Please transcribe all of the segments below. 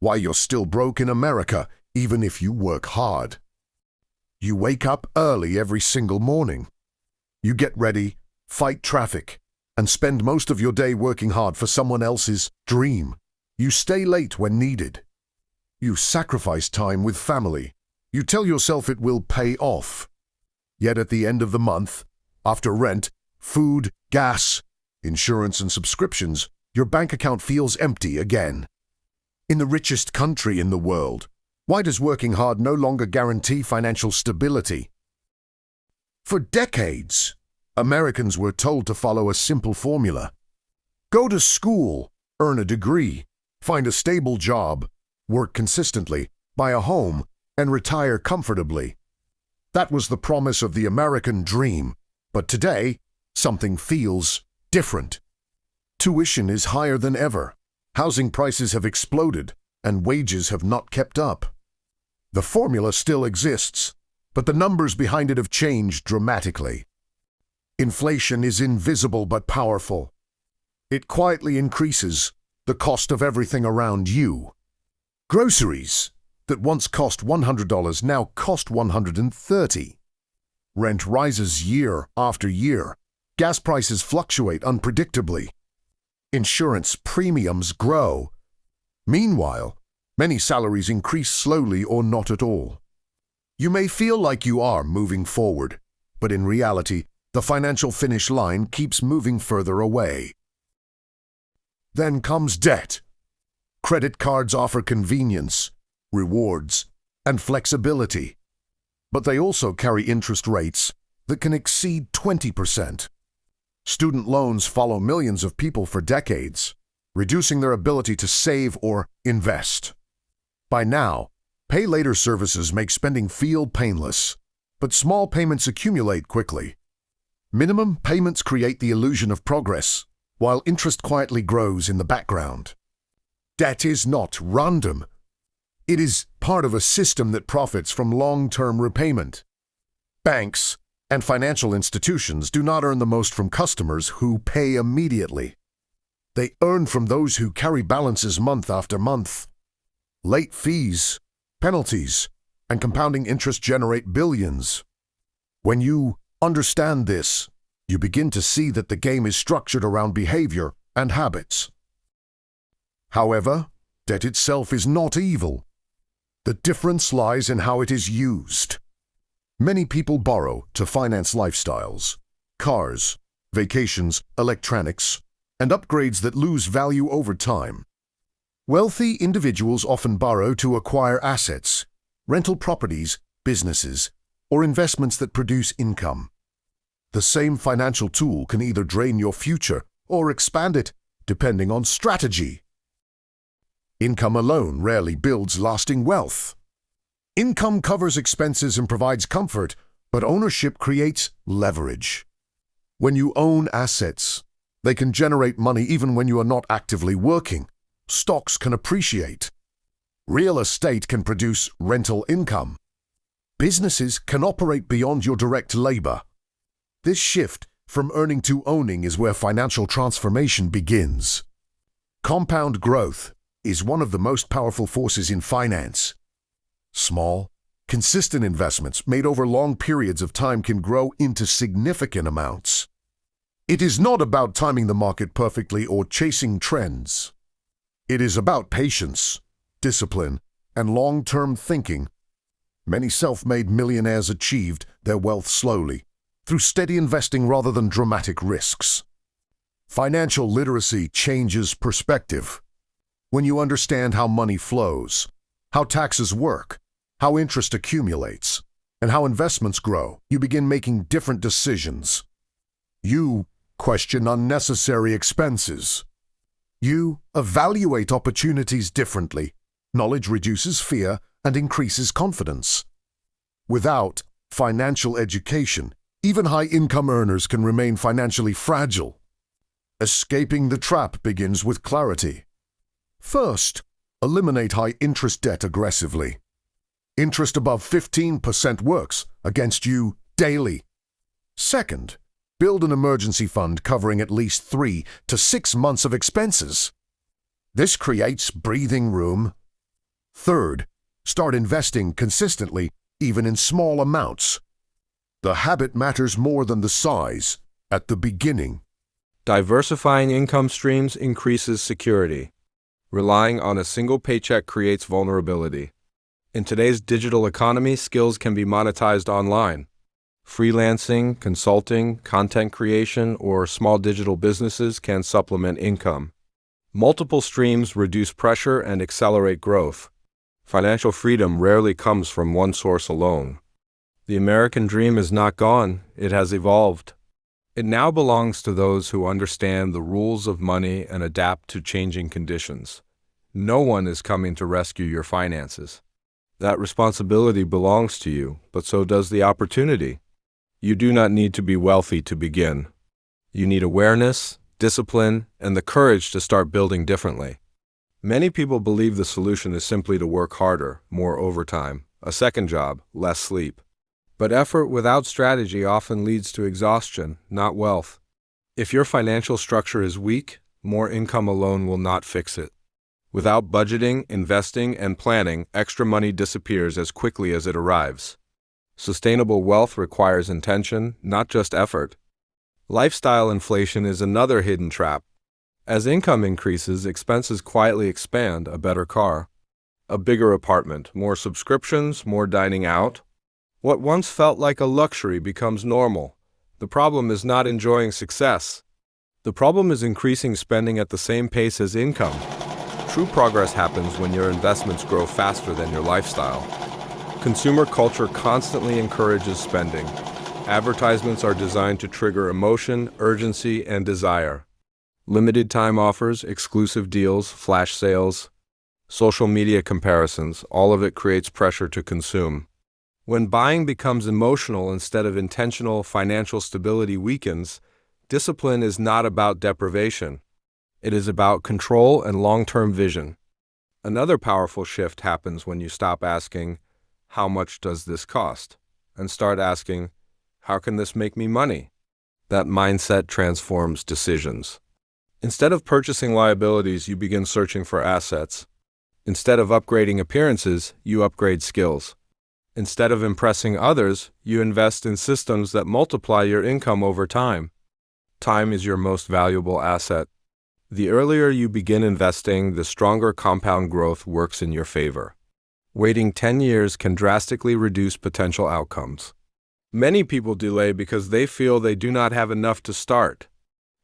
Why you're still broke in America, even if you work hard. You wake up early every single morning. You get ready, fight traffic, and spend most of your day working hard for someone else's dream. You stay late when needed. You sacrifice time with family. You tell yourself it will pay off. Yet at the end of the month, after rent, food, gas, insurance, and subscriptions, your bank account feels empty again. In the richest country in the world, why does working hard no longer guarantee financial stability? For decades, Americans were told to follow a simple formula. Go to school, earn a degree, find a stable job, work consistently, buy a home, and retire comfortably. That was the promise of the American dream, but today, something feels different. Tuition is higher than ever, housing prices have exploded, and wages have not kept up. The formula still exists, but the numbers behind it have changed dramatically. Inflation is invisible but powerful. It quietly increases the cost of everything around you. Groceries that once cost $100 now cost $130. Rent rises year after year. Gas prices fluctuate unpredictably. Insurance premiums grow. Meanwhile, many salaries increase slowly or not at all. You may feel like you are moving forward, but in reality, the financial finish line keeps moving further away. Then comes debt. Credit cards offer convenience, rewards, and flexibility, but they also carry interest rates that can exceed 20%. Student loans follow millions of people for decades, reducing their ability to save or invest. By now, pay later services make spending feel painless, but small payments accumulate quickly. Minimum payments create the illusion of progress, while interest quietly grows in the background. Debt is not random. It is part of a system that profits from long-term repayment. Banks and financial institutions do not earn the most from customers who pay immediately. They earn from those who carry balances month after month. Late fees, penalties, and compounding interest generate billions. When you understand this, you begin to see that the game is structured around behavior and habits. However, debt itself is not evil. The difference lies in how it is used. Many people borrow to finance lifestyles, cars, vacations, electronics, and upgrades that lose value over time. Wealthy individuals often borrow to acquire assets, rental properties, businesses, or investments that produce income. The same financial tool can either drain your future or expand it, depending on strategy. Income alone rarely builds lasting wealth. Income covers expenses and provides comfort, but ownership creates leverage. When you own assets, they can generate money even when you are not actively working. Stocks can appreciate. Real estate can produce rental income. Businesses can operate beyond your direct labor. This shift from earning to owning is where financial transformation begins. Compound growth is one of the most powerful forces in finance. Small, consistent investments made over long periods of time can grow into significant amounts. It is not about timing the market perfectly or chasing trends. It is about patience, discipline, and long-term thinking. Many self-made millionaires achieved their wealth slowly, through steady investing rather than dramatic risks. Financial literacy changes perspective. When you understand how money flows, how taxes work, how interest accumulates, and how investments grow, you begin making different decisions. You question unnecessary expenses. You evaluate opportunities differently. Knowledge reduces fear and increases confidence. Without financial education, even high-income earners can remain financially fragile. Escaping the trap begins with clarity. First, eliminate high-interest debt aggressively. Interest above 15% works against you daily. Second, build an emergency fund covering at least 3 to 6 months of expenses. This creates breathing room Third, start investing consistently, even in small amounts. The habit matters more than the size at the beginning. Diversifying income streams increases security. Relying on a single paycheck creates vulnerability. In today's digital economy, skills can be monetized online. Freelancing, consulting, content creation, or small digital businesses can supplement income. Multiple streams reduce pressure and accelerate growth. Financial freedom rarely comes from one source alone. The American dream is not gone, it has evolved. It now belongs to those who understand the rules of money and adapt to changing conditions. No one is coming to rescue your finances. That responsibility belongs to you, but so does the opportunity. You do not need to be wealthy to begin. You need awareness, discipline, and the courage to start building differently. Many people believe the solution is simply to work harder, more overtime, a second job, less sleep. But effort without strategy often leads to exhaustion, not wealth. If your financial structure is weak, more income alone will not fix it. Without budgeting, investing, and planning, extra money disappears as quickly as it arrives. Sustainable wealth requires intention, not just effort. Lifestyle inflation is another hidden trap. As income increases, expenses quietly expand: a better car, a bigger apartment, more subscriptions, more dining out. What once felt like a luxury becomes normal. The problem is not enjoying success. The problem is increasing spending at the same pace as income. True progress happens when your investments grow faster than your lifestyle. Consumer culture constantly encourages spending. Advertisements are designed to trigger emotion, urgency, and desire. Limited time offers, exclusive deals, flash sales, social media comparisons, all of it creates pressure to consume. When buying becomes emotional instead of intentional, financial stability weakens. Discipline is not about deprivation. It is about control and long-term vision. Another powerful shift happens when you stop asking, "How much does this cost?" and start asking, "How can this make me money?" That mindset transforms decisions. Instead of purchasing liabilities, you begin searching for assets. Instead of upgrading appearances, you upgrade skills. Instead of impressing others, you invest in systems that multiply your income over time. Time is your most valuable asset. The earlier you begin investing, the stronger compound growth works in your favor. Waiting 10 years can drastically reduce potential outcomes. Many people delay because they feel they do not have enough to start.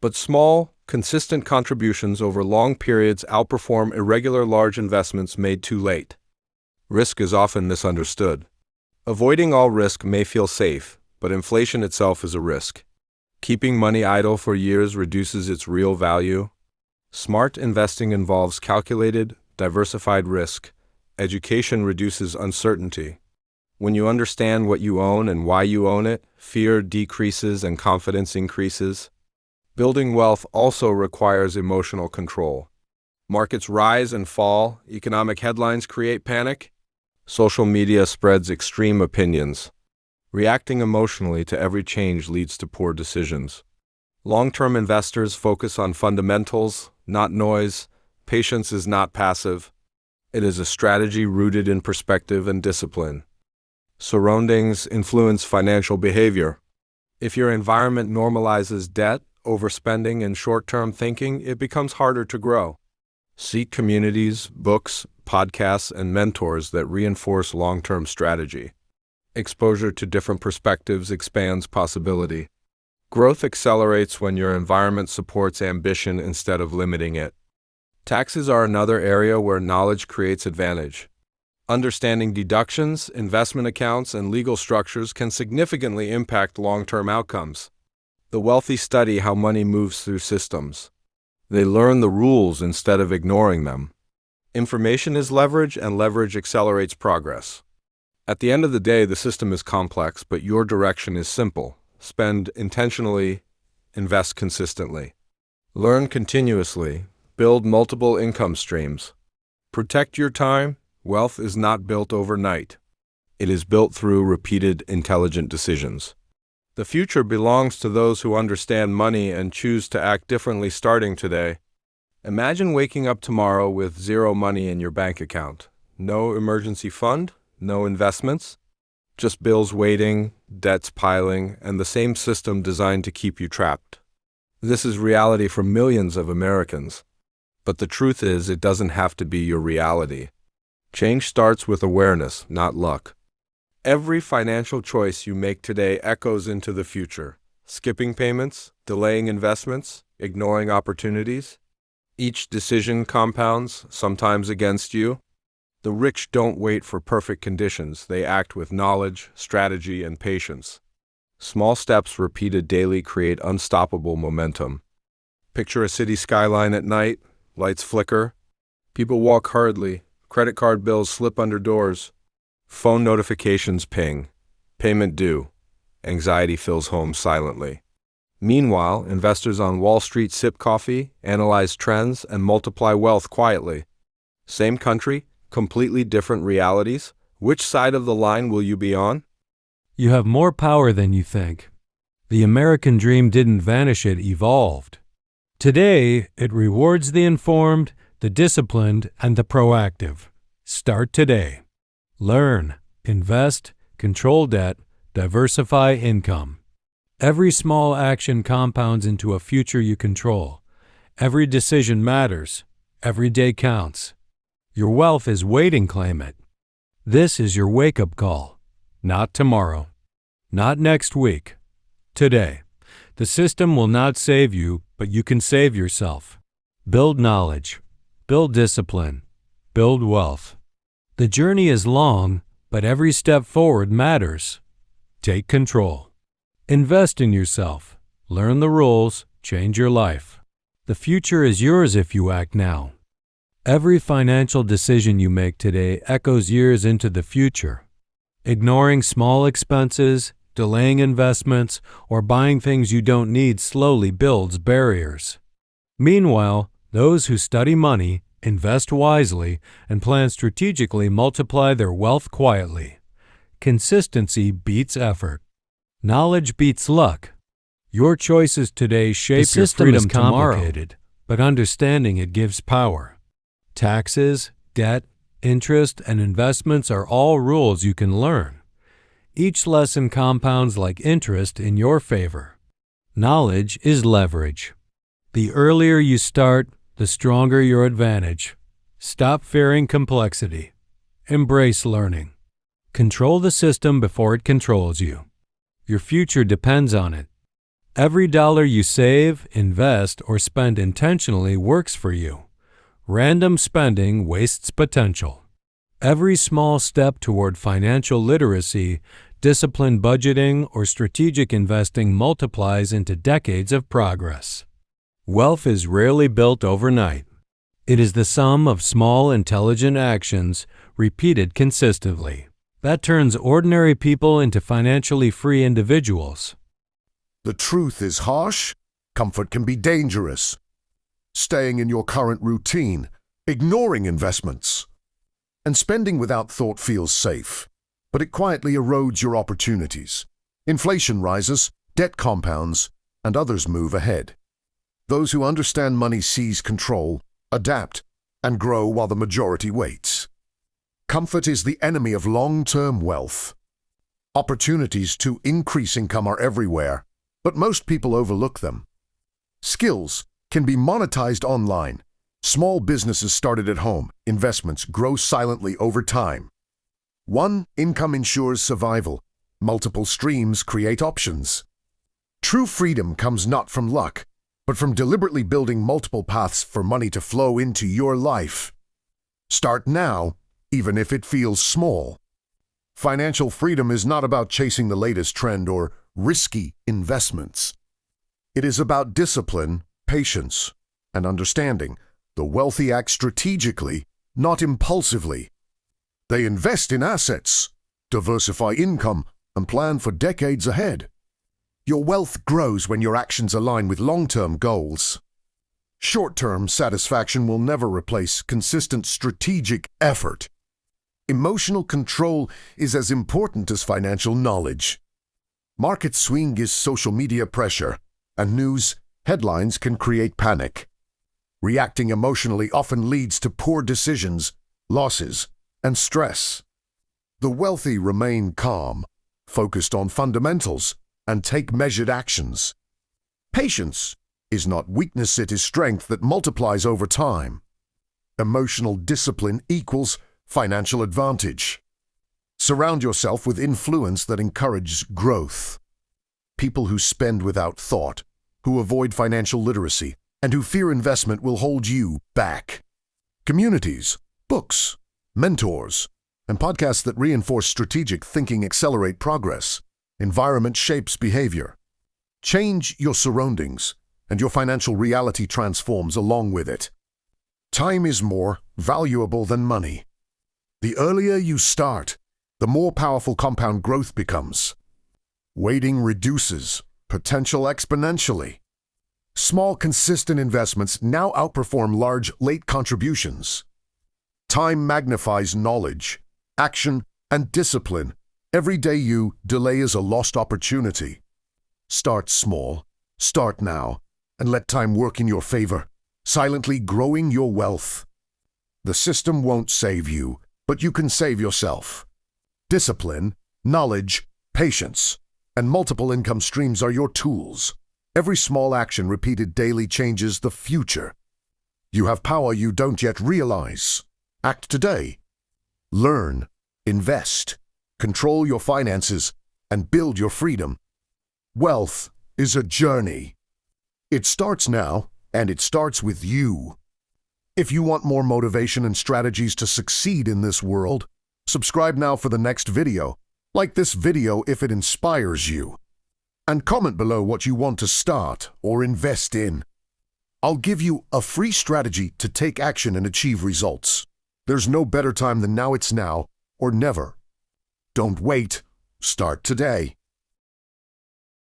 But small, consistent contributions over long periods outperform irregular large investments made too late. Risk is often misunderstood. Avoiding all risk may feel safe, but inflation itself is a risk. Keeping money idle for years reduces its real value. Smart investing involves calculated, diversified risk. Education reduces uncertainty. When you understand what you own and why you own it, fear decreases and confidence increases. Building wealth also requires emotional control. Markets rise and fall, economic headlines create panic. Social media spreads extreme opinions. Reacting emotionally to every change leads to poor decisions. Long-term investors focus on fundamentals, not noise. Patience is not passive. It is a strategy rooted in perspective and discipline. Surroundings influence financial behavior. If your environment normalizes debt, overspending, and short-term thinking, it becomes harder to grow. Seek communities, books, podcasts, and mentors that reinforce long-term strategy. Exposure to different perspectives expands possibility. Growth accelerates when your environment supports ambition instead of limiting it. Taxes are another area where knowledge creates advantage. Understanding deductions, investment accounts, and legal structures can significantly impact long-term outcomes. The wealthy study how money moves through systems. They learn the rules instead of ignoring them. Information is leverage, and leverage accelerates progress. At the end of the day, the system is complex, but your direction is simple. Spend intentionally, invest consistently. Learn continuously, build multiple income streams. Protect your time. Wealth is not built overnight. It is built through repeated intelligent decisions. The future belongs to those who understand money and choose to act differently starting today. Imagine waking up tomorrow with zero money in your bank account. No emergency fund, no investments, just bills waiting, debts piling, and the same system designed to keep you trapped. This is reality for millions of Americans. But the truth is, it doesn't have to be your reality. Change starts with awareness, not luck. Every financial choice you make today echoes into the future. Skipping payments, delaying investments, ignoring opportunities. Each decision compounds, sometimes against you. The rich don't wait for perfect conditions. They act with knowledge, strategy, and patience. Small steps repeated daily create unstoppable momentum. Picture a city skyline at night, lights flicker. People walk hurriedly, credit card bills slip under doors. Phone notifications ping. Payment due. Anxiety fills homes silently. Meanwhile, investors on Wall Street sip coffee, analyze trends, and multiply wealth quietly. Same country, completely different realities. Which side of the line will you be on? You have more power than you think. The American dream didn't vanish, it evolved. Today, it rewards the informed, the disciplined, and the proactive. Start today. Learn, invest, control debt, diversify income. Every small action compounds into a future you control. Every decision matters. Every day counts. Your wealth is waiting, claim it. This is your wake-up call. Not tomorrow. Not next week. Today. The system will not save you, but you can save yourself. Build knowledge. Build discipline. Build wealth. The journey is long, but every step forward matters. Take control. Invest in yourself. Learn the rules. Change your life. The future is yours if you act now. Every financial decision you make today echoes years into the future. Ignoring small expenses, delaying investments, or buying things you don't need slowly builds barriers. Meanwhile, those who study money, invest wisely, and plan strategically multiply their wealth quietly. Consistency beats effort. Knowledge beats luck. Your choices today shape your freedom tomorrow, but understanding it gives power. Taxes, debt, interest, and investments are all rules you can learn. Each lesson compounds like interest in your favor. Knowledge is leverage. The earlier you start, the stronger your advantage. Stop fearing complexity. Embrace learning. Control the system before it controls you. Your future depends on it. Every dollar you save, invest, or spend intentionally works for you. Random spending wastes potential. Every small step toward financial literacy, disciplined budgeting, or strategic investing multiplies into decades of progress. Wealth is rarely built overnight. It is the sum of small, intelligent actions repeated consistently. That turns ordinary people into financially free individuals. The truth is harsh. Comfort can be dangerous. Staying in your current routine, ignoring investments, and spending without thought feels safe, but it quietly erodes your opportunities. Inflation rises, debt compounds, and others move ahead. Those who understand money seize control, adapt, and grow while the majority waits. Comfort is the enemy of long-term wealth. Opportunities to increase income are everywhere, but most people overlook them. Skills can be monetized online. Small businesses started at home. Investments grow silently over time. One income ensures survival. Multiple streams create options. True freedom comes not from luck, but from deliberately building multiple paths for money to flow into your life. Start now, even if it feels small. Financial freedom is not about chasing the latest trend or risky investments. It is about discipline, patience, and understanding. The wealthy act strategically, not impulsively. They invest in assets, diversify income, and plan for decades ahead. Your wealth grows when your actions align with long-term goals. Short-term satisfaction will never replace consistent strategic effort. Emotional control is as important as financial knowledge. Market swing is social media pressure, and news headlines can create panic. Reacting emotionally often leads to poor decisions, losses, and stress. The wealthy remain calm, focused on fundamentals, and take measured actions. Patience is not weakness, it is strength that multiplies over time. Emotional discipline equals financial advantage. Surround yourself with influence that encourages growth. People who spend without thought, who avoid financial literacy, and who fear investment will hold you back. Communities, books, mentors, and podcasts that reinforce strategic thinking accelerate progress. Environment shapes behavior. Change your surroundings, and your financial reality transforms along with it. Time is more valuable than money. The earlier you start, the more powerful compound growth becomes. Waiting reduces potential exponentially. Small, consistent investments now outperform large, late contributions. Time magnifies knowledge, action, and discipline. Every day you delay is a lost opportunity. Start small, start now, and let time work in your favor, silently growing your wealth. The system won't save you, but you can save yourself. Discipline, knowledge, patience, and multiple income streams are your tools. Every small action repeated daily changes the future. You have power you don't yet realize. Act today. Learn, invest, control your finances, and build your freedom. Wealth is a journey. It starts now, and it starts with you. If you want more motivation and strategies to succeed in this world, subscribe now for the next video. Like this video if it inspires you. And comment below what you want to start or invest in. I'll give you a free strategy to take action and achieve results. There's no better time than now. It's now or never. Don't wait. Start today.